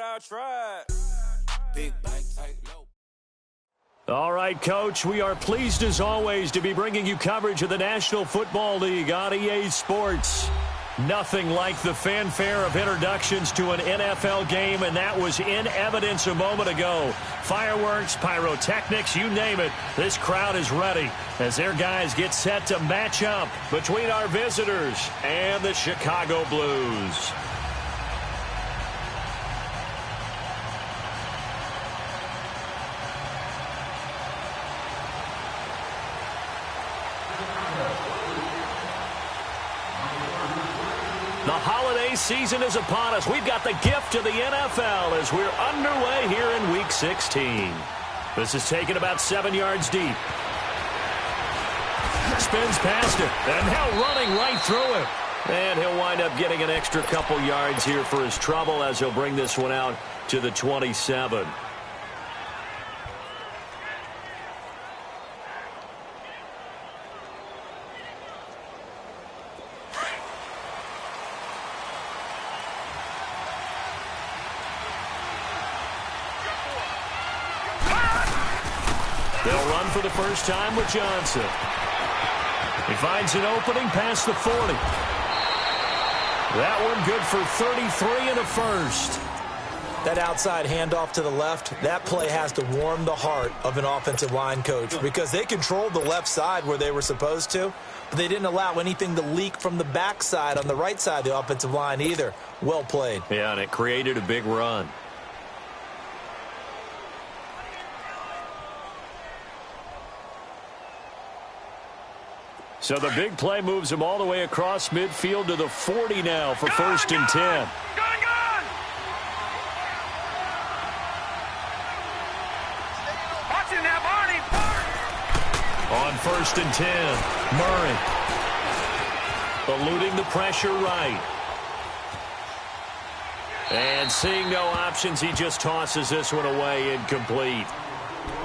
I tried. Big bank, tight, low. All right, Coach, we are pleased as always to be bringing you coverage of the National Football League on EA Sports. Nothing like the fanfare of introductions to an NFL game, and that was in evidence a moment ago. Fireworks, pyrotechnics, you name it. This crowd is ready as their guys get set to match up between our visitors and the Chicago Blues. The holiday season is upon us. We've got the gift of the NFL as we're underway here in Week 16. This is taken about 7 yards deep. Spins past it, and now running right through it. And he'll wind up getting an extra couple yards here for his trouble as he'll bring this one out to the 27. They'll run for the first time with Johnson. He finds an opening past the 40. That one good for 33 and a first. That outside handoff to the left, that play has to warm the heart of an offensive line coach because they controlled the left side where they were supposed to, but they didn't allow anything to leak from the backside on the right side of the offensive line either. Well played. Yeah, and it created a big run. So the big play moves him all the way across midfield to the 40 now for first and 10. Watching that, Barney. On first and 10, Murray. Eluding the pressure right. And seeing no options, he just tosses this one away incomplete.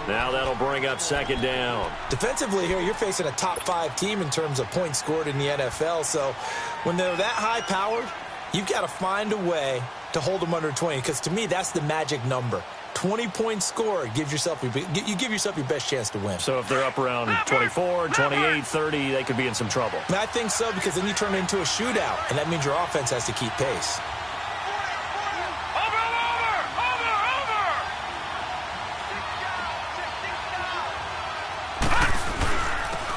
Now that'll bring up second down. Defensively here, you're facing a top-5 team in terms of points scored in the NFL. So when they're that high-powered, you've got to find a way to hold them under 20. Because to me, that's the magic number. 20 points scored gives yourself you give yourself your best chance to win. So if they're up around 24, 28, 30, they could be in some trouble. And I think so because then you turn it into a shootout, and that means your offense has to keep pace.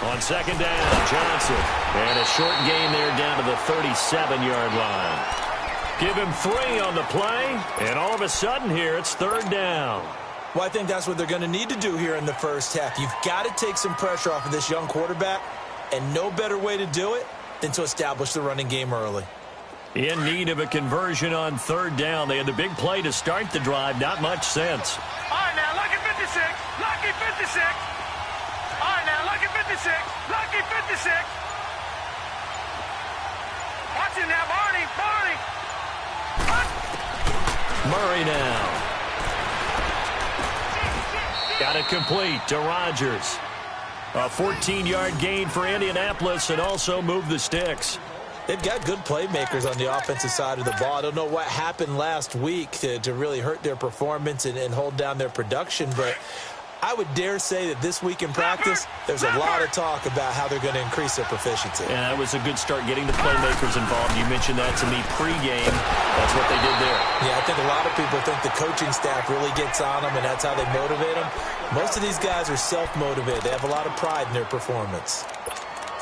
On second down, Johnson. And a short gain there down to the 37-yard line. Give him 3 on the play, and all of a sudden here it's third down. Well, I think that's what they're going to need to do here in the first half. You've got to take some pressure off of this young quarterback, and no better way to do it than to establish the running game early. In need of a conversion on third down. They had the big play to start the drive. Not much sense. All right, now, lucky 56. Lucky 56. All right, now, lucky 56. Lucky 56. Watching now, Barney. Barney. Murray now. Got it complete to Rodgers. A 14-yard gain for Indianapolis and also moved the sticks. They've got good playmakers on the offensive side of the ball. I don't know what happened last week to really hurt their performance and hold down their production, but I would dare say that this week in practice, there's a lot of talk about how they're going to increase their proficiency. Yeah, that was a good start getting the playmakers involved. You mentioned that to me pregame. That's what they did there. Yeah, I think a lot of people think the coaching staff really gets on them, and that's how they motivate them. Most of these guys are self-motivated. They have a lot of pride in their performance.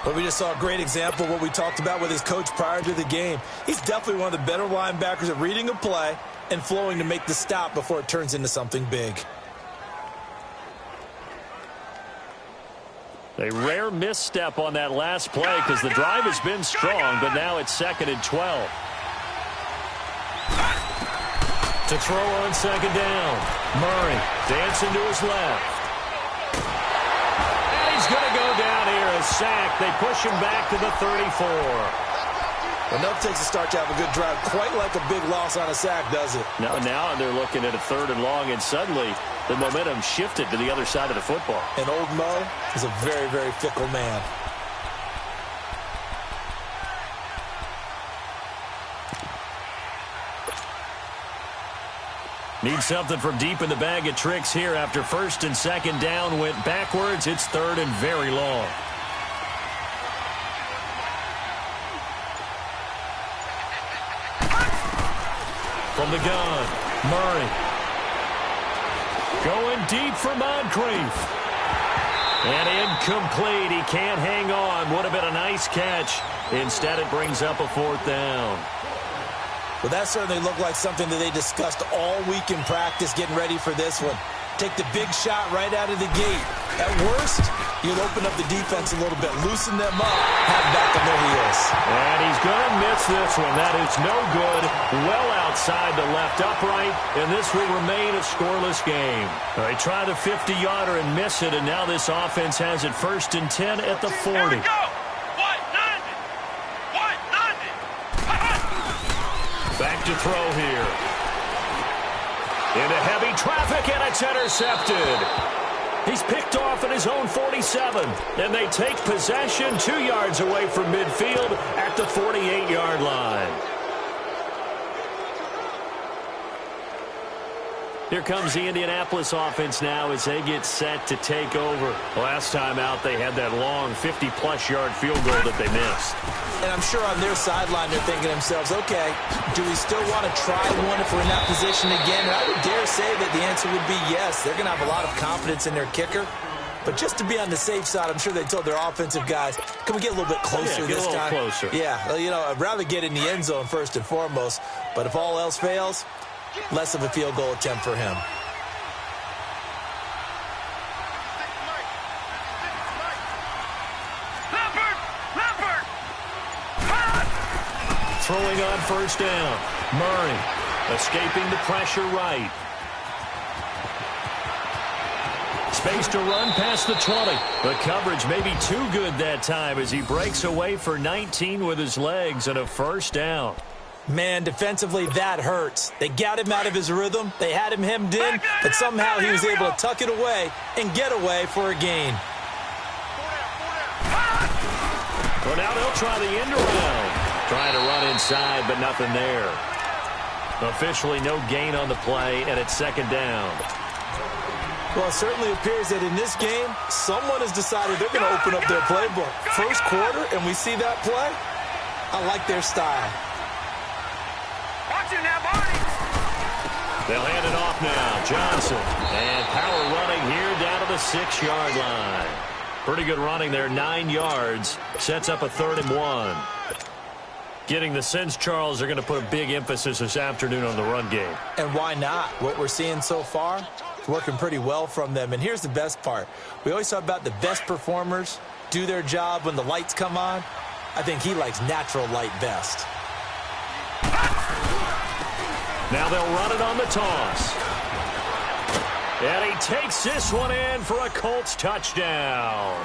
But we just saw a great example of what we talked about with his coach prior to the game. He's definitely one of the better linebackers at reading a play and flowing to make the stop before it turns into something big. A rare misstep on that last play because the drive has been strong, but now it's second and 12. To throw on second down. Murray dancing to his left. And he's going to go down here, a sack. They push him back to the 34. Enough takes a start to have a good drive. Quite like a big loss on a sack, does it? Now they're looking at a third and long, and suddenly the momentum shifted to the other side of the football. And old Mo is a very, very fickle man. Need something from deep in the bag of tricks here after first and second down went backwards. It's third and very long. From the gun, Murray. Going deep for Moncrief. And incomplete. He can't hang on. Would have been a nice catch. Instead, it brings up a fourth down. Well, that certainly looked like something that they discussed all week in practice getting ready for this one. Take the big shot right out of the gate. At worst, you'll open up the defense a little bit, loosen them up, have back on their heels. And he's going to miss this one. That is no good. Well outside the left upright, and this will remain a scoreless game. They try the 50-yarder and miss it, and now this offense has it 1st and 10 at the 40. Here we go. 190. Back to throw here. Into heavy traffic, and it's intercepted. He's picked off at his own 47, and they take possession 2 yards away from midfield at the 48-yard line. Here comes the Indianapolis offense now as they get set to take over. Last time out, they had that long 50-plus yard field goal that they missed. And I'm sure on their sideline they're thinking to themselves, okay, do we still want to try one if we're in that position again? And I would dare say that the answer would be yes. They're going to have a lot of confidence in their kicker. But just to be on the safe side, I'm sure they told their offensive guys, can we get a little bit closer this time? Closer. Yeah, well, you know, I'd rather get in the end zone first and foremost. But if all else fails, less of a field goal attempt for him. Throwing on first down. Murray escaping the pressure right. Space to run past the 20. The coverage may be too good that time as he breaks away for 19 with his legs and a first down. Man, defensively, that hurts. They got him out of his rhythm. They had him hemmed in, but somehow he was able to tuck it away and get away for a gain. Well, now they'll try the end around. Trying to run inside, but nothing there. Officially no gain on the play, and it's second down. Well, it certainly appears that in this game, someone has decided they're going to open up their playbook. First quarter, and we see that play. I like their style. Watching that body. They'll hand it off now. Johnson. And power running here down to the 6-yard line. Pretty good running there, 9 yards. Sets up a 3rd and 1. Getting the sense, Charles, they're going to put a big emphasis this afternoon on the run game. And why not? What we're seeing so far is working pretty well from them. And here's the best part. We always talk about the best performers do their job when the lights come on. I think he likes natural light best. Now they'll run it on the toss. And he takes this one in for a Colts touchdown.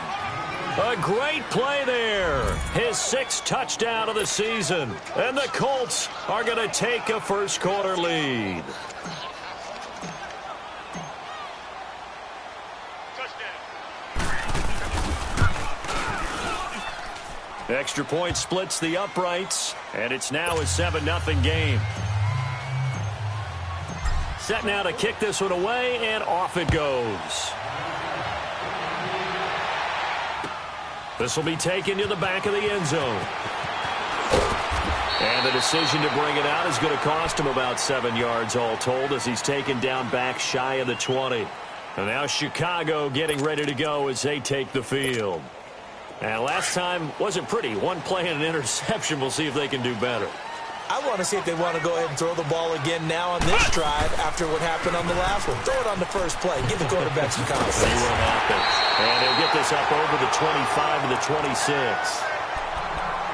A great play there. His 6th touchdown of the season. And the Colts are going to take a first quarter lead. Extra point splits the uprights. And it's now a 7-0 game. Set now to kick this one away, and off it goes. This will be taken to the back of the end zone. And the decision to bring it out is going to cost him about 7 yards all told as he's taken down back shy of the 20. And now Chicago getting ready to go as they take the field. And last time wasn't pretty. One play and an interception. We'll see if they can do better. I want to see if they want to go ahead and throw the ball again now on this drive after what happened on the last one. Throw it on the first play. Give the quarterback some confidence. See what happens. And they'll get this up over the 25 to the 26.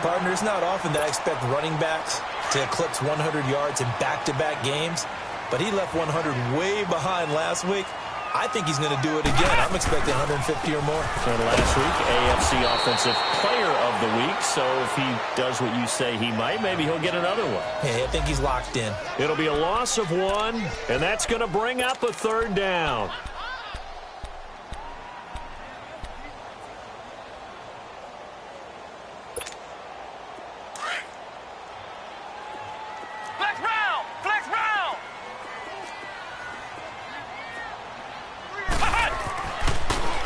Partner, it's not often that I expect running backs to eclipse 100 yards in back-to-back games, but he left 100 way behind last week. I think he's going to do it again. I'm expecting 150 or more. And last week, AFC Offensive Player of the Week. So if he does what you say he might, maybe he'll get another one. Hey, I think he's locked in. It'll be a loss of 1, and that's going to bring up a 3rd down.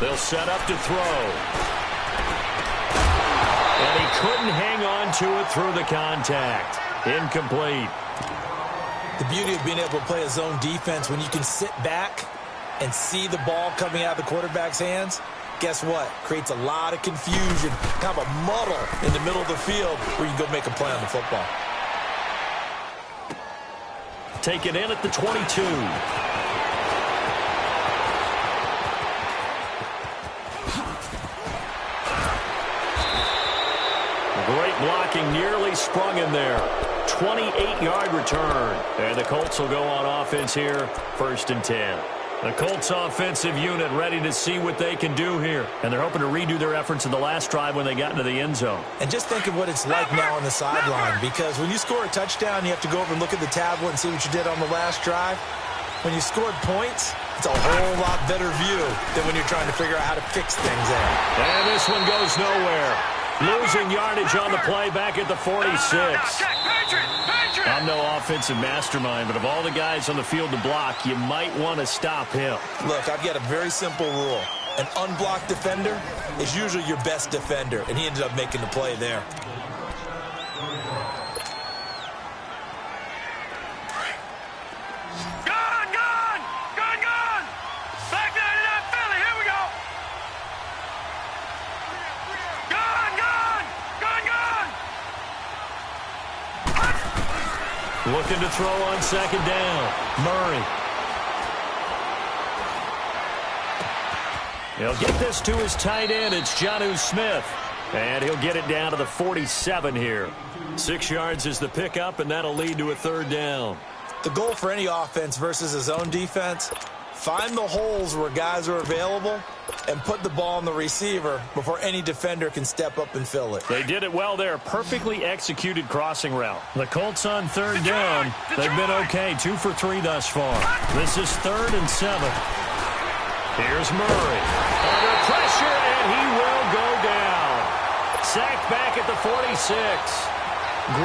They'll set up to throw. And he couldn't hang on to it through the contact. Incomplete. The beauty of being able to play a zone defense when you can sit back and see the ball coming out of the quarterback's hands, guess what? Creates a lot of confusion, kind of a muddle in the middle of the field where you can go make a play on the football. Taken in at the 22. Great blocking, nearly sprung in there. 28-yard return. And the Colts will go on offense here, 1st and 10. The Colts offensive unit ready to see what they can do here. And they're hoping to redo their efforts in the last drive when they got into the end zone. And just think of what it's like now on the sideline, because when you score a touchdown, you have to go over and look at the tablet and see what you did on the last drive. When you scored points, it's a whole lot better view than when you're trying to figure out how to fix things there. And this one goes nowhere. Losing yardage on the play back at the 46. I'm no offensive mastermind, but of all the guys on the field to block, you might want to stop him. Look, I've got a very simple rule. An unblocked defender is usually your best defender, and he ended up making the play there. Looking to throw on 2nd down. Murray. He'll get this to his tight end. It's Jonnu Smith. And he'll get it down to the 47 here. 6 yards is the pickup, and that'll lead to a 3rd down. The goal for any offense versus a zone defense, find the holes where guys are available and put the ball on the receiver before any defender can step up and fill it. They did it well there. Perfectly executed crossing route. The Colts on 3rd down. They've been okay. 2 for 3 thus far. This is 3rd and 7. Here's Murray. Under pressure, and he will go down. Sacked back at the 46.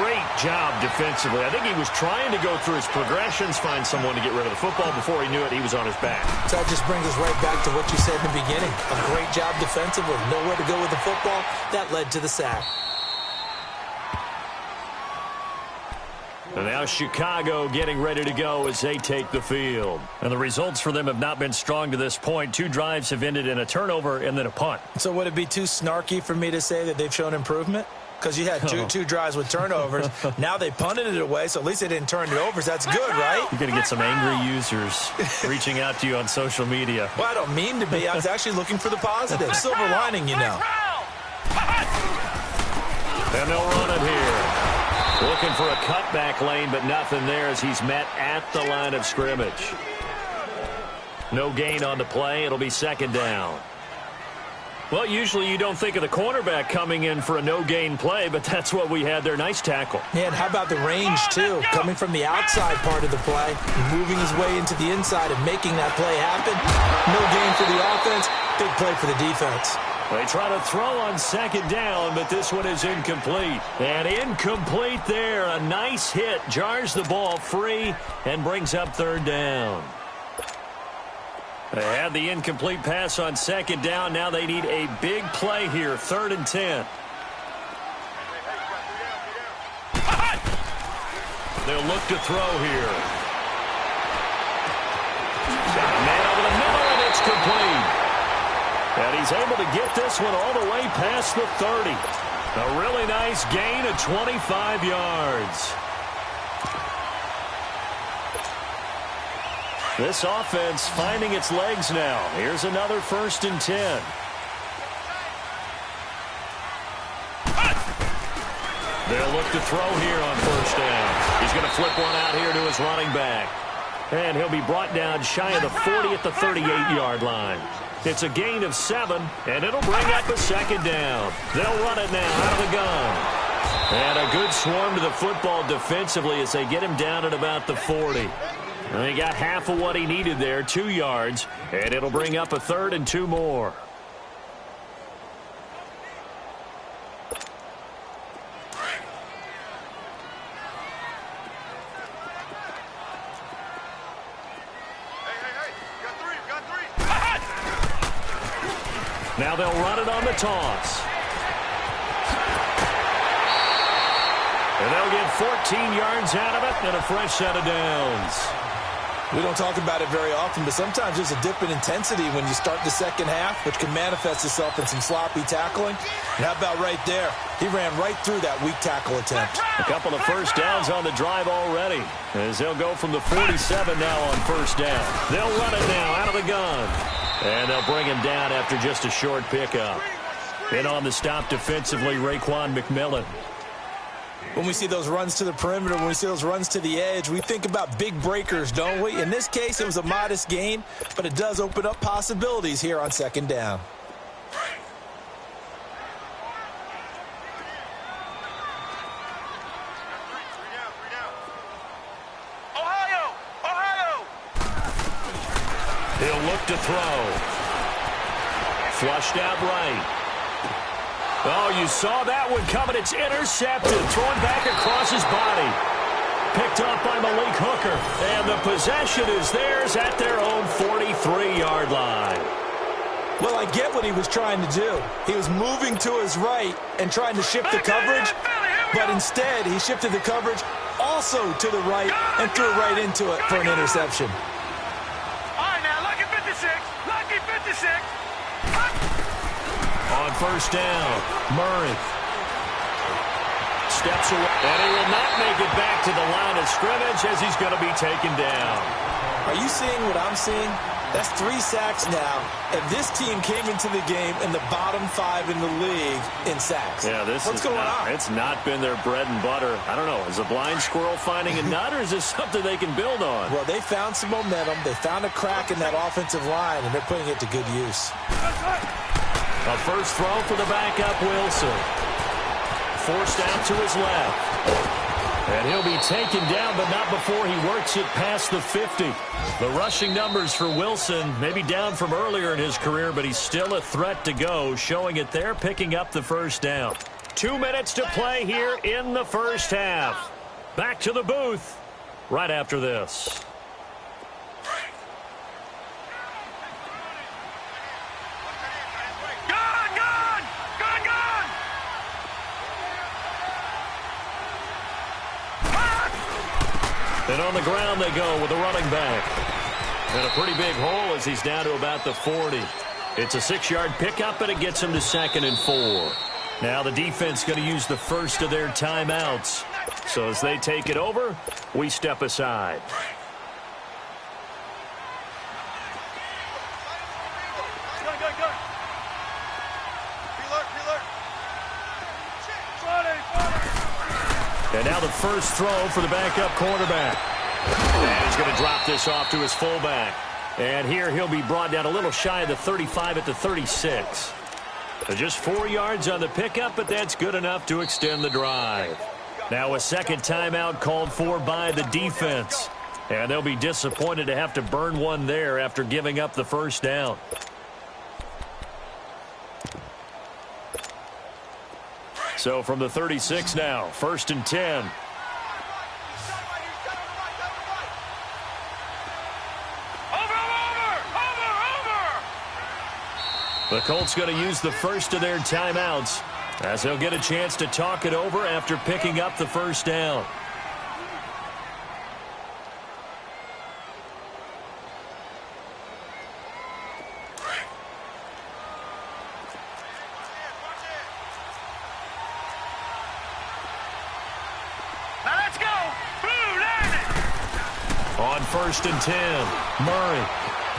Great job defensively. I think he was trying to go through his progressions, find someone to get rid of the football. Before he knew it, he was on his back. So that just brings us right back to what you said in the beginning. A great job defensively. Nowhere to go with the football. That led to the sack. And now Chicago getting ready to go as they take the field. And the results for them have not been strong to this point. 2 drives have ended in a turnover and then a punt. So would it be too snarky for me to say that they've shown improvement? Because you had two drives with turnovers. Now they punted it away, so at least they didn't turn it over. So that's good, right? You're going to get some angry users reaching out to you on social media. Well, I don't mean to be. I was actually looking for the positive. Silver lining, you know. And they'll run it here. Looking for a cutback lane, but nothing there as he's met at the line of scrimmage. No gain on the play. It'll be 2nd down. Well, usually you don't think of the cornerback coming in for a no-gain play, but that's what we had there. Nice tackle. Yeah, and how about the range, too? Coming from the outside part of the play, moving his way into the inside and making that play happen. No gain for the offense, big play for the defense. They try to throw on 2nd down, but this one is incomplete. And incomplete there. A nice hit. Jars the ball free and brings up 3rd down. They had the incomplete pass on 2nd down. Now they need a big play here. 3rd and 10. They'll look to throw here. Got a man over the middle, and it's complete. And he's able to get this one all the way past the 30. A really nice gain of 25 yards. This offense finding its legs now. Here's another 1st and 10. They'll look to throw here on 1st down. He's going to flip one out here to his running back. And he'll be brought down shy of the 40 at the 38-yard line. It's a gain of 7, and it'll bring up a 2nd down. They'll run it now out of the gun. And a good swarm to the football defensively as they get him down at about the 40. And he got half of what he needed there, 2 yards, and it'll bring up a 3rd and 2 more. Now they'll run it on the toss. And they'll get 14 yards out of it and a fresh set of downs. We don't talk about it very often, but sometimes there's a dip in intensity when you start the second half, which can manifest itself in some sloppy tackling. And how about right there? He ran right through that weak tackle attempt. A couple of first downs on the drive already, as they'll go from the 47 now on first down. They'll run it now out of the gun. And they'll bring him down after just a short pickup. In on the stop defensively, Raekwon McMillan. When we see those runs to the perimeter, when we see those runs to the edge, we think about big breakers, don't we? In this case, it was a modest gain, but it does open up possibilities here on second down. Ohio! He'll look to throw. Flushed out right. Oh, you saw that one coming. It's intercepted. Thrown back across his body. Picked off by Malik Hooker. And the possession is theirs at their own 43-yard line. Well, I get what he was trying to do. He was moving to his right and trying to shift the coverage, but instead he shifted the coverage also to the right and threw right into it for an interception. All right, now, lucky 56. Lucky 56. On first down, Murray steps away, and he will not make it back to the line of scrimmage as he's going to be taken down. Are you seeing what I'm seeing? That's 3 sacks now, and this team came into the game in the bottom 5 in the league in sacks. Yeah, What's going on? It's not been their bread and butter. I don't know. Is a blind squirrel finding a nut, or is this something they can build on? Well, they found some momentum. They found a crack in that offensive line, and they're putting it to good use. A first throw for the backup, Wilson. Forced out to his left. And he'll be taken down, but not before he works it past the 50. The rushing numbers for Wilson, maybe down from earlier in his career, but he's still a threat to go, showing it there, picking up the first down. 2 minutes to play here in the first half. Back to the booth right after this. And on the ground they go with a running back. And a pretty big hole as he's down to about the 40. It's a 6-yard pickup, and it gets him to 2nd and 4. Now the defense going to use the first of their timeouts. So as they take it over, we step aside. And now the first throw for the backup quarterback. And he's going to drop this off to his fullback. And here he'll be brought down a little shy of the 35 at the 36. So just 4 yards on the pickup, but that's good enough to extend the drive. Now a second timeout called for by the defense. And they'll be disappointed to have to burn one there after giving up the first down. So from the 36 now, 1st and 10. The Colts going to use the first of their timeouts as they'll get a chance to talk it over after picking up the first down. On 1st and 10, Murray.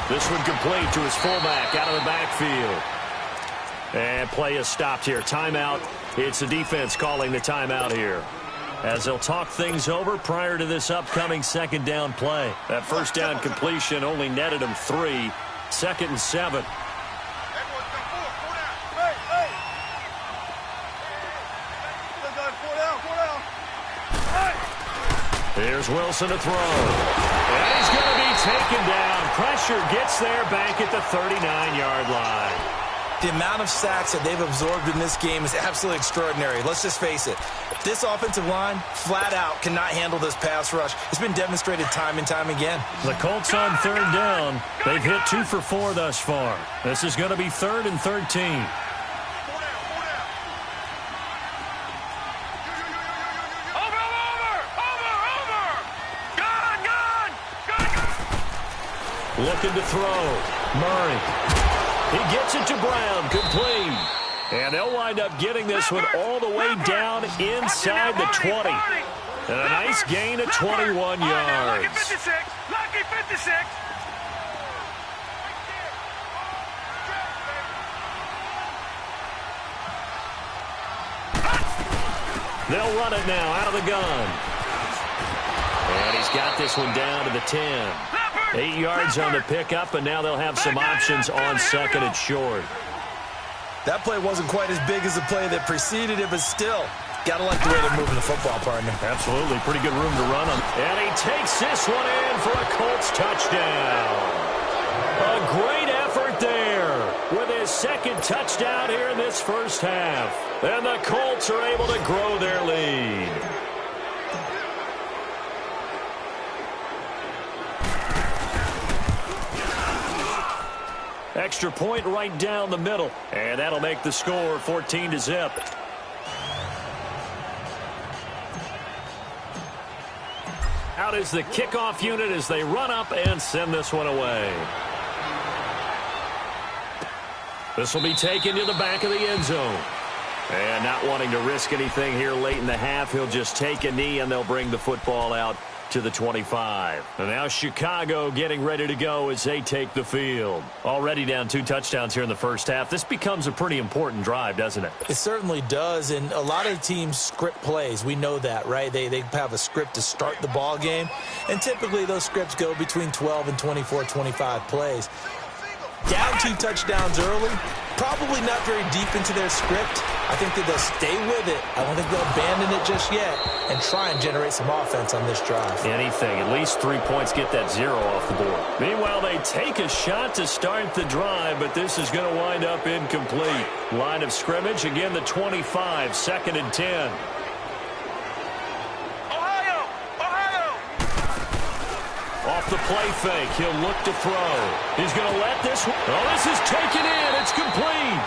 This one complete to his fullback out of the backfield. And play is stopped here. Timeout. It's the defense calling the timeout here, as they'll talk things over prior to this upcoming second down play. That first down completion only netted him 3. 2nd and 7. Here's Wilson to throw. And he's going to be taken down. Pressure gets there back at the 39-yard line. The amount of sacks that they've absorbed in this game is absolutely extraordinary. Let's just face it. This offensive line, flat out, cannot handle this pass rush. It's been demonstrated time and time again. The Colts on third down. They've hit 2 for 4 thus far. This is going to be 3rd and 13. Looking to throw. Murray. He gets it to Brown. Complete. And they'll wind up getting this one all the way down inside the 20. And a nice gain of 21 yards. Lucky 56. Lucky 56. They'll run it now out of the gun. And he's got this one down to the 10. 8 yards on the pickup, and now they'll have some options on 2nd and short. That play wasn't quite as big as the play that preceded it, but still, got to like the way they're moving the football, partner. Absolutely. Pretty good room to run on. And he takes this one in for a Colts touchdown. A great effort there with his 2nd touchdown here in this first half. And the Colts are able to grow their lead. Extra point right down the middle. And that'll make the score 14-0. Out is the kickoff unit as they run up and send this one away. This will be taken to the back of the end zone. And not wanting to risk anything here late in the half, he'll just take a knee and they'll bring the football out to the 25. And now Chicago getting ready to go as they take the field. Already down 2 touchdowns here in the first half. This becomes a pretty important drive, doesn't it? It certainly does, and a lot of teams script plays. We know that, right? They have a script to start the ball game, and typically those scripts go between 12 and 24, 25 plays. Down 2 touchdowns early, probably not very deep into their script. I think that they'll stay with it. I don't think they'll abandon it just yet and try and generate some offense on this drive. Anything. At least 3 points, get that 0 off the board. Meanwhile, they take a shot to start the drive, but this is going to wind up incomplete. Line of scrimmage, again, the 25, 2nd and 10. Off the play fake, he'll look to throw. He's going to let this one. Oh, this is taken in. It's complete.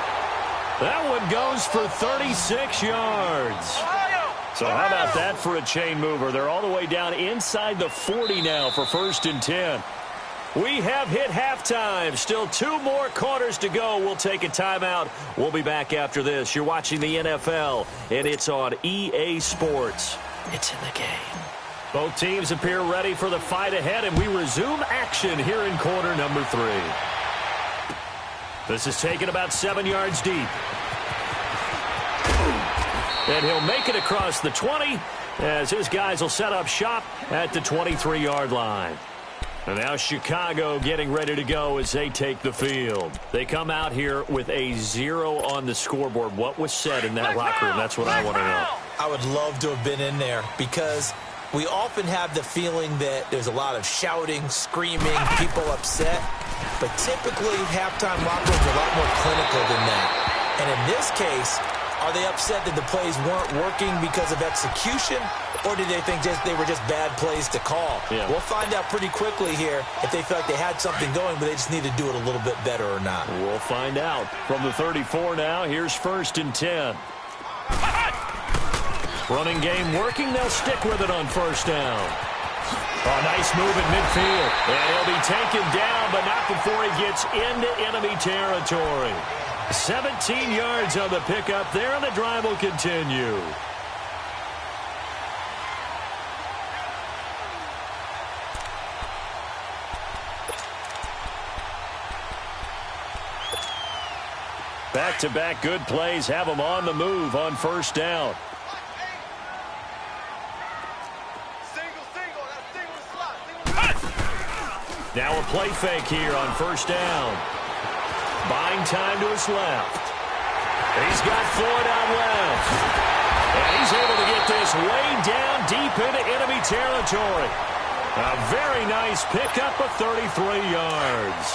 That one goes for 36 yards. So how about that for a chain mover? They're all the way down inside the 40 now for 1st and 10. We have hit halftime. Still 2 more quarters to go. We'll take a timeout. We'll be back after this. You're watching the NFL, and it's on EA Sports. It's in the game. Both teams appear ready for the fight ahead, and we resume action here in quarter number 3. This is taken about 7 yards deep. And he'll make it across the 20 as his guys will set up shop at the 23-yard line. And now Chicago getting ready to go as they take the field. They come out here with a 0 on the scoreboard. What was said in that locker room? That's what I want to know. I would love to have been in there because we often have the feeling that there's a lot of shouting, screaming, people upset. But typically, halftime locker rooms are a lot more clinical than that. And in this case, are they upset that the plays weren't working because of execution? Or did they think they were just bad plays to call? Yeah. We'll find out pretty quickly here if they felt like they had something going, but they just need to do it a little bit better or not. We'll find out. From the 34 now, here's 1st and 10. Running game working. They'll stick with it on 1st down. Oh, nice move in midfield. And he'll be taken down, but not before he gets into enemy territory. 17 yards on the pickup there, and the drive will continue. Back-to-back good plays have them on the move on 1st down. Now a play fake here on 1st down. Buying time to his left. He's got Floyd out left. And he's able to get this way down deep into enemy territory. A very nice pickup of 33 yards.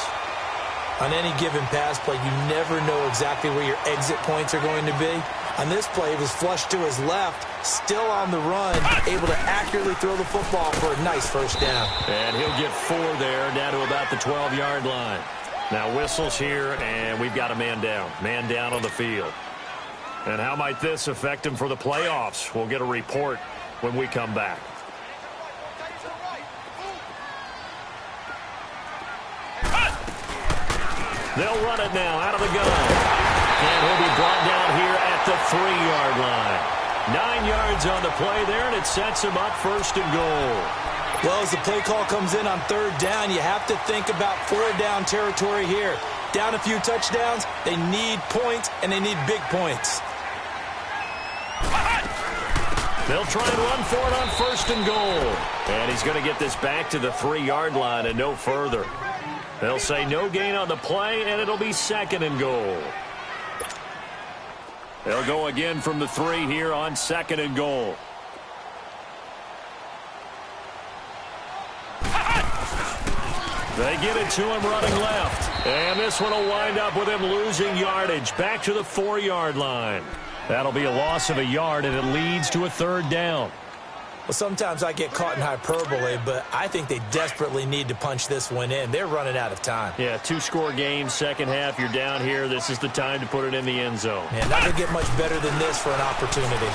On any given pass play, you never know exactly where your exit points are going to be. On this play, he was flushed to his left, still on the run, able to accurately throw the football for a nice first down. And he'll get 4 there, down to about the 12-yard line. Now whistles here, and we've got a man down. Man down on the field. And how might this affect him for the playoffs? We'll get a report when we come back. They'll run it now out of the gun. And he'll be brought down here at the 3-yard line. 9 yards on the play there, and it sets him up first and goal. Well, as the play call comes in on 3rd down, you have to think about 4-down territory here. Down a few touchdowns, they need points, and they need big points. They'll try and run for it on 1st and goal. And he's going to get this back to the 3-yard line and no further. They'll say no gain on the play, and it'll be 2nd and goal. They'll go again from the 3 here on 2nd and goal. They get it to him running left. And this one will wind up with him losing yardage back to the 4-yard line. That'll be a loss of a yard, and it leads to a 3rd down. Well, sometimes I get caught in hyperbole, but I think they desperately need to punch this one in. They're running out of time. Yeah, 2-score game, second half, you're down here. This is the time to put it in the end zone. Yeah, not going to get much better than this for an opportunity.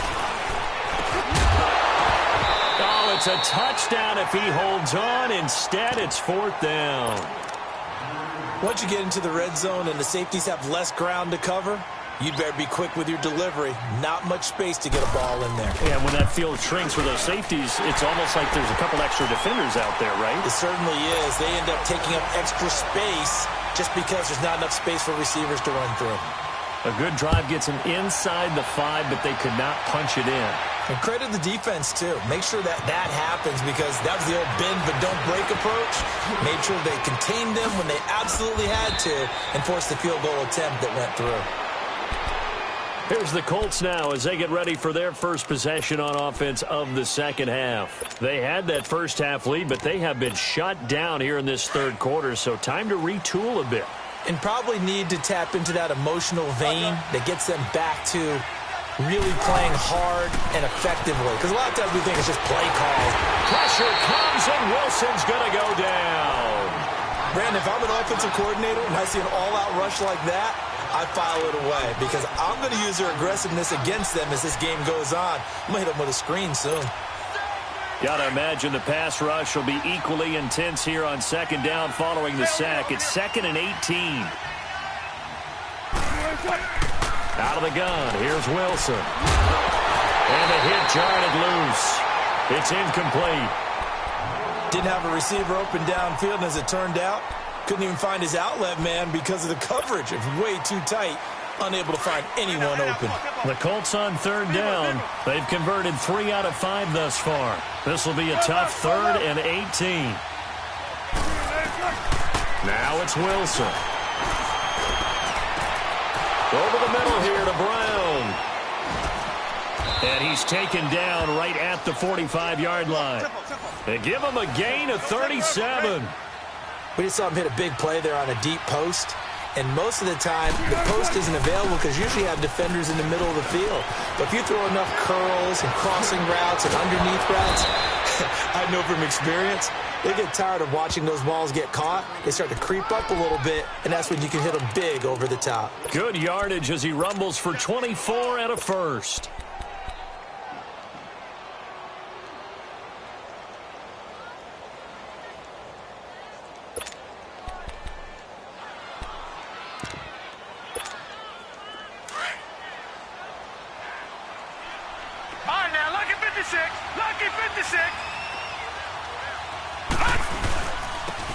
Oh, it's a touchdown if he holds on. Instead, it's 4th down. Once you get into the red zone and the safeties have less ground to cover, you'd better be quick with your delivery. Not much space to get a ball in there. Yeah, when that field shrinks for those safeties, it's almost like there's a couple extra defenders out there, right? It certainly is. They end up taking up extra space just because there's not enough space for receivers to run through. A good drive gets them inside the 5, but they could not punch it in. And credit the defense, too. Make sure that happens, because that was the old bend but don't break approach. Made sure they contained them when they absolutely had to and forced the field goal attempt that went through. Here's the Colts now as they get ready for their first possession on offense of the second half. They had that first half lead, but they have been shut down here in this 3rd quarter, so time to retool a bit. And probably need to tap into that emotional vein that gets them back to really playing hard and effectively. Because a lot of times we think it's just play calls. Pressure comes, and Wilson's going to go down. Brandon, if I'm an offensive coordinator and I see an all-out rush like that, I file it away, because I'm going to use their aggressiveness against them as this game goes on. I'm going to hit them with a screen soon. Got to imagine the pass rush will be equally intense here on 2nd down following the sack. It's 2nd and 18. Out of the gun, here's Wilson. And the hit jarred it loose. It's incomplete. Didn't have a receiver open downfield, and as it turned out, couldn't even find his outlet man because of the coverage. It was way too tight. Unable to find anyone open. The Colts on 3rd down. They've converted 3 out of 5 thus far. This will be a tough 3rd and 18. Now it's Wilson. Over the middle here to Brown. And he's taken down right at the 45-yard line. They give him a gain of 37. We just saw him hit a big play there on a deep post. And most of the time, the post isn't available because usually you have defenders in the middle of the field. But if you throw enough curls and crossing routes and underneath routes, I know from experience, they get tired of watching those balls get caught. They start to creep up a little bit, and that's when you can hit them big over the top. Good yardage as he rumbles for 24 and a first.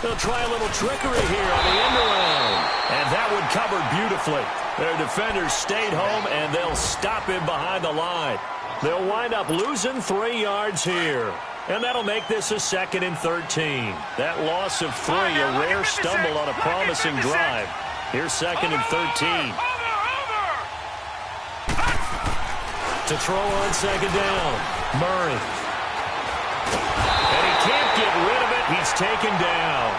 They'll try a little trickery here on the end around. And that one covered beautifully. Their defenders stayed home, and they'll stop him behind the line. They'll wind up losing 3 yards here. And that'll make this a 2nd and 13. That loss of 3, a rare stumble on a promising drive. Here's 2nd and 13. To throw on 2nd down, Murray. And he can't get rid of it. He's taken down.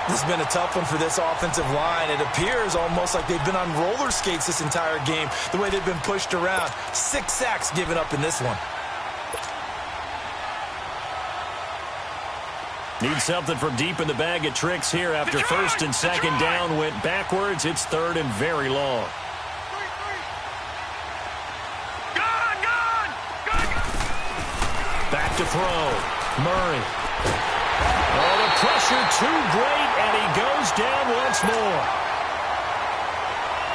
This has been a tough one for this offensive line. It appears almost like they've been on roller skates this entire game, the way they've been pushed around. 6 sacks given up in this one. Need something from deep in the bag of tricks here after first and second down went backwards. It's third and very long. Back to throw. Murray. Oh, the pressure too great, and he goes down once more.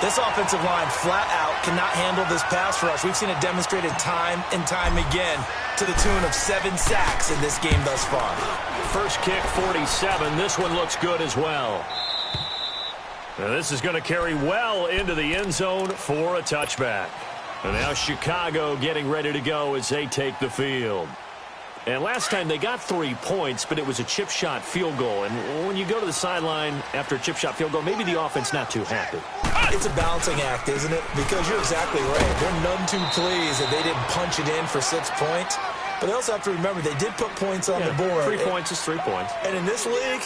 This offensive line flat out cannot handle this pass rush. We've seen it demonstrated time and time again to the tune of 7 sacks in this game thus far. First kick, 47. This one looks good as well. Now this is going to carry well into the end zone for a touchback. And now Chicago getting ready to go as they take the field. And last time they got 3 points, but it was a chip shot field goal. And when you go to the sideline after a chip shot field goal, maybe the offense not too happy. It's a balancing act, isn't it? Because you're exactly right. They're none too pleased that they didn't punch it in for 6 points. But they also have to remember they did put points on the board. 3 points is 3 points. And in this league,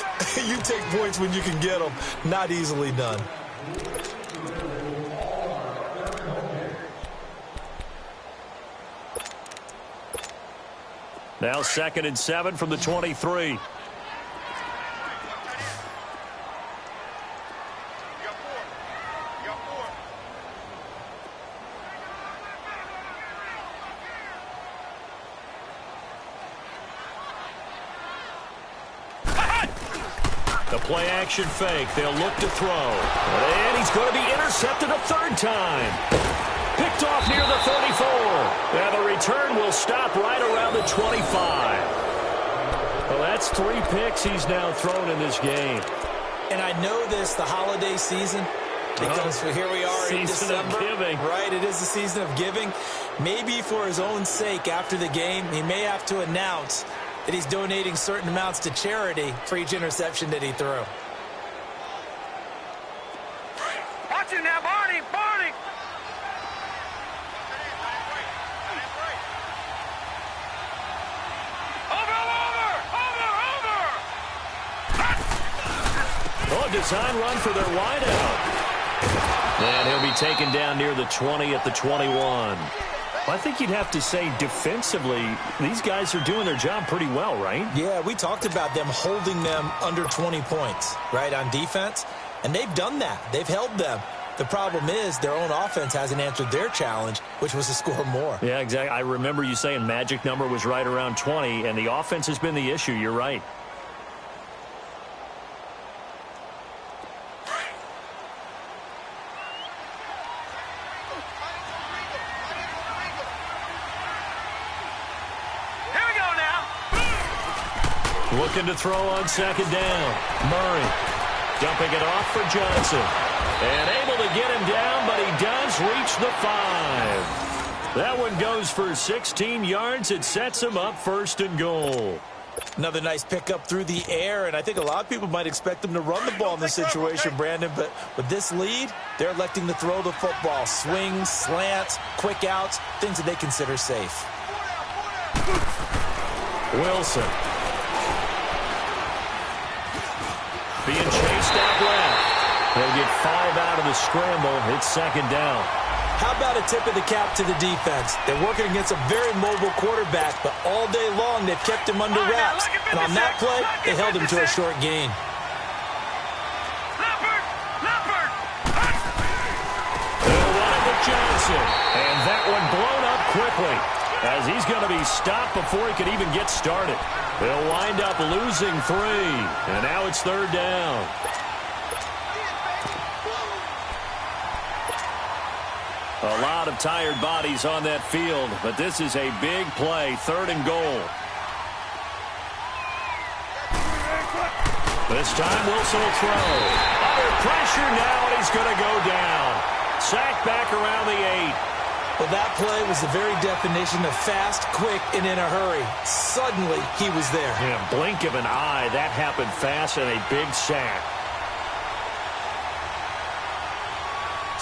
you take points when you can get them. Not easily done. Now 2nd and 7 from the 23. The play action fake. They'll look to throw. And he's going to be intercepted a 3rd time. Picked off near the 34. And the return will stop right around the 25. Well, that's 3 picks he's now thrown in this game. And I know this, the holiday season, because here we are in December. Giving. Right, it is the season of giving. Maybe for his own sake after the game, he may have to announce that he's donating certain amounts to charity for each interception that he threw. Watch it now, Barney! Barney! Oh, design run for their wideout. And he'll be taken down near the 20 at the 21. I think you'd have to say defensively, these guys are doing their job pretty well, right? Yeah, we talked about them holding them under 20 points, right, on defense. And they've done that. They've held them. The problem is their own offense hasn't answered their challenge, which was to score more. Yeah, exactly. I remember you saying magic number was right around 20, and the offense has been the issue. You're right. Looking to throw on 2nd down. Murray dumping it off for Johnson. And able to get him down, but he does reach the 5. That one goes for 16 yards. It sets him up 1st and goal. Another nice pickup through the air, and I think a lot of people might expect them to run the ball in this situation, Brandon, but with this lead, they're electing to throw the football. Swings, slants, quick outs, things that they consider safe. Wilson. Being chased out left. He'll get 5 out of the scramble. It's 2nd down. How about a tip of the cap to the defense? They're working against a very mobile quarterback, but all day long they've kept him under wraps. And on that play, they held him to a short gain. They'll run it with Johnson. And that one blown up quickly, as he's going to be stopped before he could even get started. They'll wind up losing 3. And now it's 3rd down. A lot of tired bodies on that field, but this is a big play, 3rd and goal. This time Wilson will throw. Under pressure now, and he's going to go down. Sacked back around the 8. Well, that play was the very definition of fast, quick, and in a hurry. Suddenly, he was there. In a blink of an eye, that happened fast and a big sack.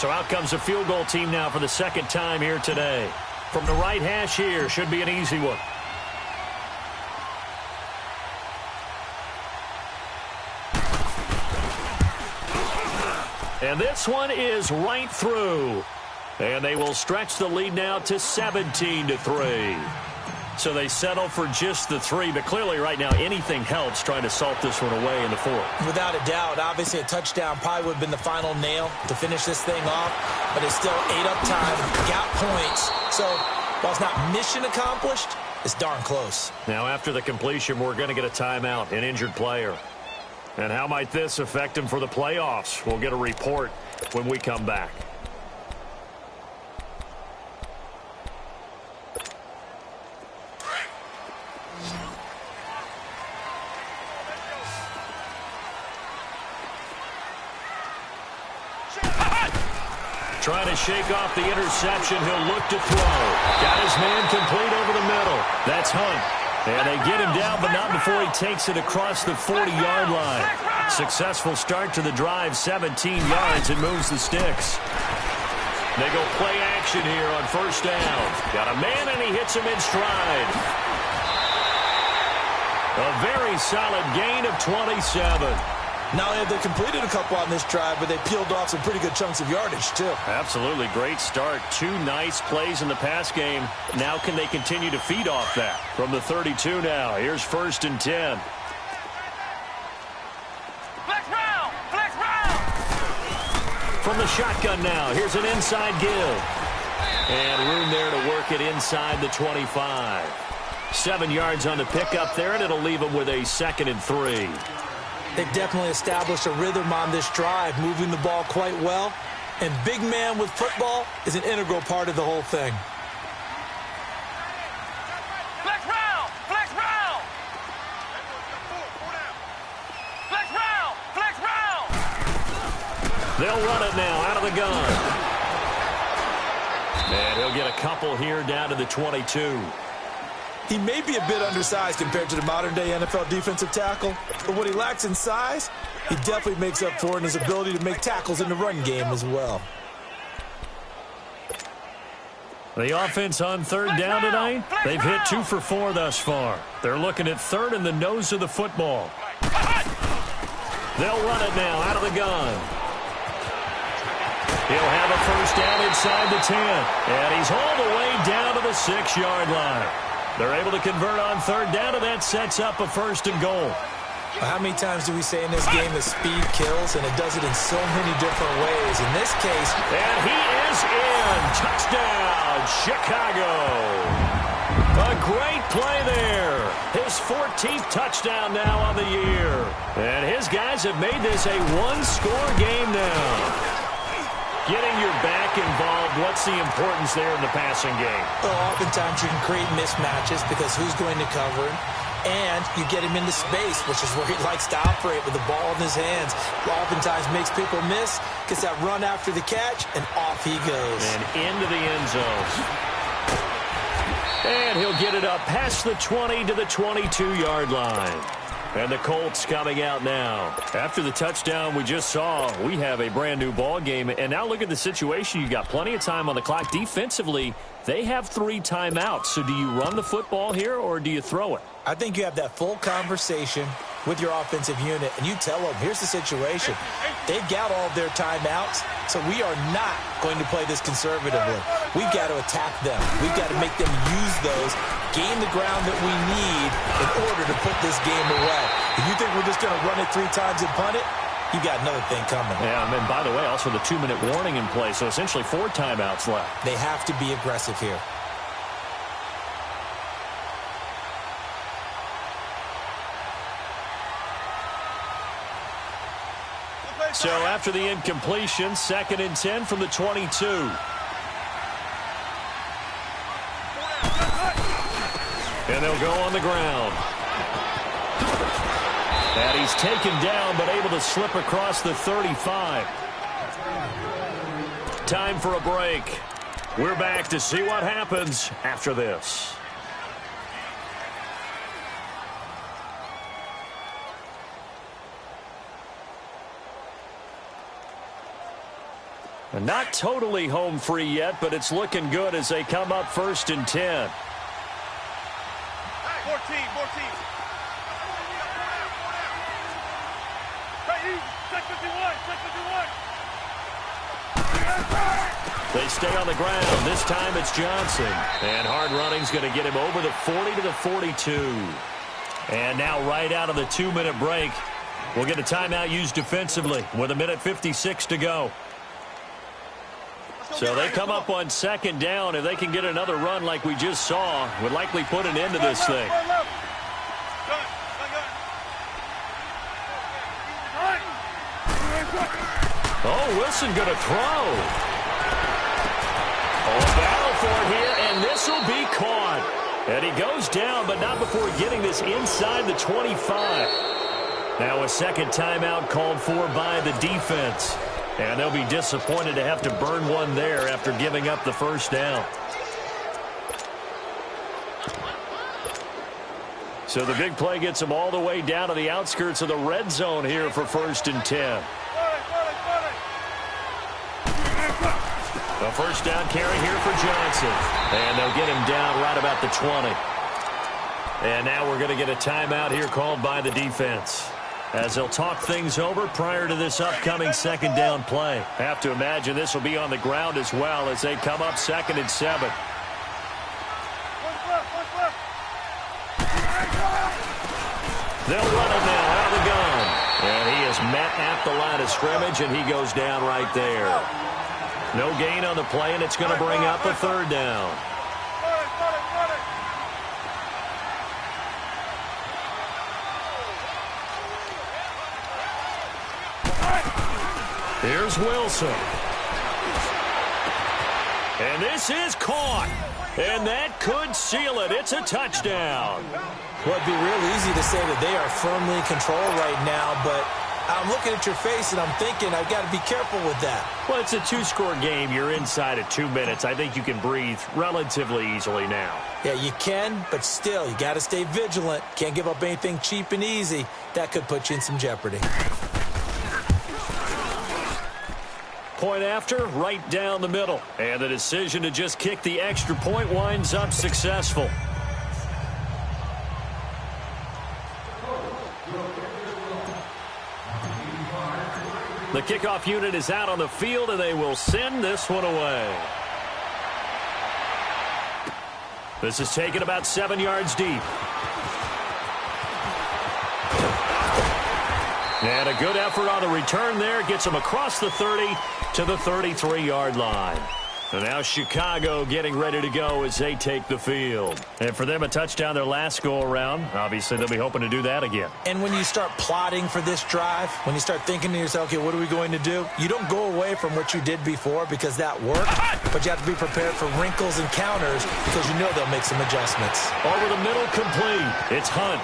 So out comes the field goal team now for the 2nd time here today. From the right hash here, should be an easy one. And this one is right through. And they will stretch the lead now to 17-3. So they settle for just the 3, but clearly right now anything helps trying to salt this one away in the 4th. Without a doubt, obviously a touchdown probably would have been the final nail to finish this thing off, but it's still ate up time, got points. So while it's not mission accomplished, it's darn close. Now after the completion, we're going to get a timeout, an injured player. And how might this affect him for the playoffs? We'll get a report when we come back. Trying to shake off the interception. He'll look to throw. Got his man complete over the middle. That's Hunt. And they get him down, but not before he takes it across the 40-yard line. Successful start to the drive, 17 yards, and moves the sticks. They go play action here on first down. Got a man, and he hits him in stride. A very solid gain of 27. Not only have they completed a couple on this drive, but they peeled off some pretty good chunks of yardage, too. Absolutely. Great start. 2 nice plays in the pass game. Now can they continue to feed off that? From the 32 now. Here's 1st and 10. Flex round! Flex round! From the shotgun now. Here's an inside give. And room there to work it inside the 25. 7 yards on the pickup there, and it'll leave them with a 2nd and 3. They've definitely established a rhythm on this drive, moving the ball quite well. And big man with football is an integral part of the whole thing. Flex round! Flex round! Flex round! Flex round! They'll run it now out of the gun. And he'll get a couple here down to the 22. He may be a bit undersized compared to the modern-day NFL defensive tackle, but what he lacks in size, he definitely makes up for in his ability to make tackles in the run game as well. The offense on 3rd down tonight, they've hit 2 for 4 thus far. They're looking at 3rd in the nose of the football. They'll run it now out of the gun. He'll have a first down inside the 10, and he's all the way down to the 6-yard line. They're able to convert on 3rd down, and that sets up a 1st and goal. How many times do we say in this game that speed kills, and it does it in so many different ways? In this case, and he is in. Touchdown, Chicago. A great play there. His 14th touchdown now on the year. And his guys have made this a 1-score game now. Getting your back involved, what's the importance there in the passing game? Well, oftentimes you can create mismatches because who's going to cover him? And you get him into space, which is where he likes to operate with the ball in his hands. Oftentimes makes people miss, gets that run after the catch, and off he goes. And into the end zone. And he'll get it up past the 20 to the 22-yard line. And the Colts coming out now. After the touchdown we just saw, we have a brand new ball game. And now look at the situation. You got plenty of time on the clock. Defensively, they have 3 timeouts. So do you run the football here or do you throw it? I think you have that full conversation with your offensive unit, and you tell them, here's the situation. They've got all of their timeouts, so we are not going to play this conservatively. We've got to attack them. We've got to make them use those, gain the ground that we need in order to put this game away. If you think we're just going to run it 3 times and punt it, you got another thing coming. Yeah, and by the way, also the 2-minute warning in play, so essentially 4 timeouts left. They have to be aggressive here. So after the incompletion, 2nd and 10 from the 22. And they'll go on the ground. And he's taken down, but able to slip across the 35. Time for a break. We're back to see what happens after this. And not totally home free yet, but it's looking good as they come up 1st and 10. More team, more team. Hey, check 51, check 51. They stay on the ground. This time it's Johnson. And hard running's going to get him over the 40 to the 42. And now right out of the 2-minute break, we'll get a timeout used defensively with 1:56 to go. So they come up on second down. If they can get another run like we just saw, would likely put an end to this thing. Oh, Wilson going to throw. Oh, battle for it here, and this will be caught. And he goes down, but not before getting this inside the 25. Now a second timeout called for by the defense. And they'll be disappointed to have to burn one there after giving up the first down. So the big play gets them all the way down to the outskirts of the red zone here for 1st and 10. A first down carry here for Johnson. And they'll get him down right about the 20. And now we're going to get a timeout here called by the defense, as they'll talk things over prior to this upcoming second down play. Have to imagine this will be on the ground as well as they come up 2nd and 7. They'll run it now out of the gun. And he is met at the line of scrimmage, and he goes down right there. No gain on the play, and it's going to bring up a 3rd down. Here's Wilson. And this is caught. And that could seal it. It's a touchdown. Well, it'd be real easy to say that they are firmly in control right now, but I'm looking at your face and I'm thinking I've got to be careful with that. Well, it's a 2-score game. You're inside of 2 minutes. I think you can breathe relatively easily now. Yeah, you can, but still, you got to stay vigilant. Can't give up anything cheap and easy. That could put you in some jeopardy. Point after, right down the middle. And the decision to just kick the extra point winds up successful. The kickoff unit is out on the field, and they will send this one away. This is taken about 7 yards deep. And a good effort on the return there. Gets them across the 30 to the 33-yard line. And now Chicago getting ready to go as they take the field. And for them, a touchdown their last go-around. Obviously, they'll be hoping to do that again. And when you start plotting for this drive, when you start thinking to yourself, okay, what are we going to do? You don't go away from what you did before because that worked, but you have to be prepared for wrinkles and counters because you know they'll make some adjustments. Over the middle, complete. It's Hunt.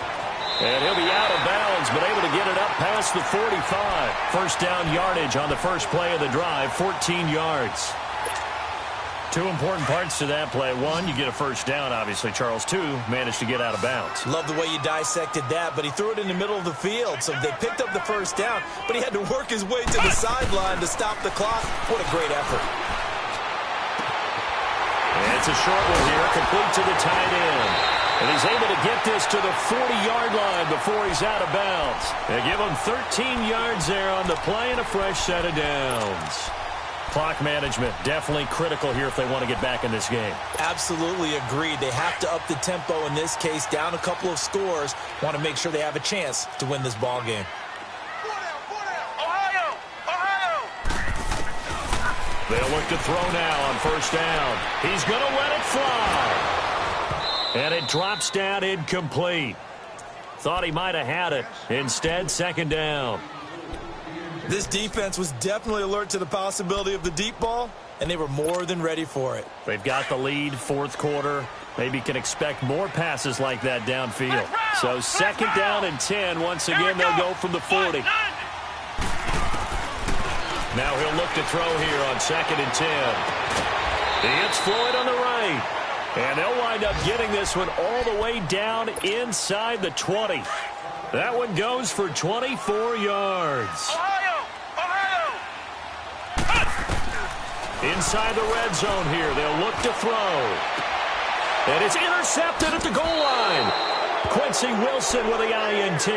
And he'll be out of bounds, but able to get it up past the 45. First down yardage on the first play of the drive, 14 yards. Two important parts to that play. One, you get a first down, obviously. Charles, two, managed to get out of bounds. Love the way you dissected that, but he threw it in the middle of the field. So they picked up the first down, but he had to work his way to the sideline to stop the clock. What a great effort. And it's a short one here, complete to the tight end. And he's able to get this to the 40-yard line before he's out of bounds. They give him 13 yards there on the play and a fresh set of downs. Clock management definitely critical here if they want to get back in this game. Absolutely agreed. They have to up the tempo in this case, down a couple of scores. Want to make sure they have a chance to win this ball game. Ohio! Ohio! They'll look to throw now on first down. He's going to let it fly. And it drops down incomplete. Thought he might have had it. Instead, second down. This defense was definitely alert to the possibility of the deep ball, and they were more than ready for it. They've got the lead, fourth quarter. Maybe can expect more passes like that downfield. So second down and 10. Once again, they'll go from the 40. Now he'll look to throw here on second and 10. He hits Floyd on the right. And they'll wind up getting this one all the way down inside the 20. That one goes for 24 yards. Inside the red zone here. They'll look to throw. And it's intercepted at the goal line. Quincy Wilson with the INT.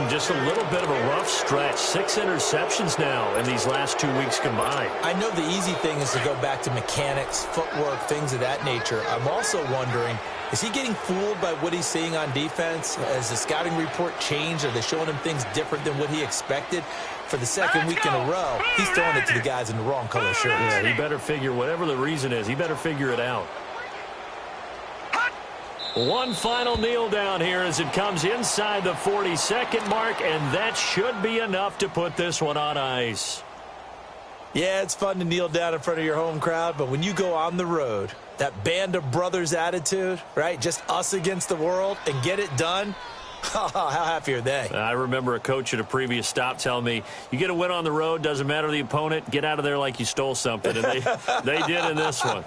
Just a little bit of a rough stretch. 6 interceptions now in these last 2 weeks combined. I know the easy thing is to go back to mechanics, footwork, things of that nature. I'm also wondering, is he getting fooled by what he's seeing on defense? Has the scouting report changed? Are they showing him things different than what he expected? For the second week in a row, he's throwing it to the guys in the wrong color shirts. Yeah, he better figure, whatever the reason is, he better figure it out. One final kneel down here as it comes inside the 40-second mark, and that should be enough to put this one on ice. Yeah, it's fun to kneel down in front of your home crowd, but when you go on the road, that band of brothers attitude, right, just us against the world, and get it done, how happy are they? I remember a coach at a previous stop telling me, you get a win on the road, doesn't matter the opponent, get out of there like you stole something, and they did in this one.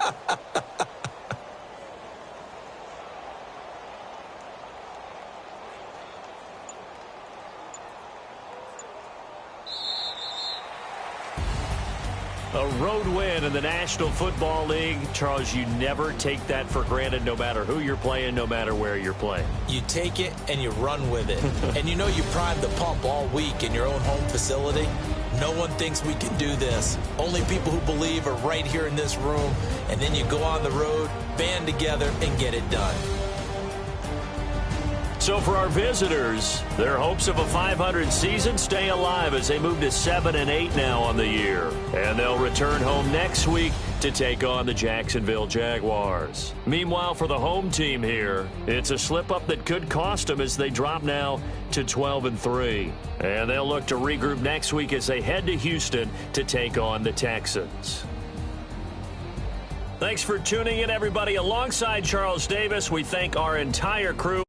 A road win in the National Football League. Charles, you never take that for granted no matter who you're playing, no matter where you're playing. You take it and you run with it. And you know you primed the pump all week in your own home facility. No one thinks we can do this. Only people who believe are right here in this room. And then you go on the road, band together, and get it done. So for our visitors, their hopes of a 500 season stay alive as they move to 7-8 now on the year. And they'll return home next week to take on the Jacksonville Jaguars. Meanwhile, for the home team here, it's a slip-up that could cost them as they drop now to 12-3. And they'll look to regroup next week as they head to Houston to take on the Texans. Thanks for tuning in, everybody. Alongside Charles Davis, we thank our entire crew.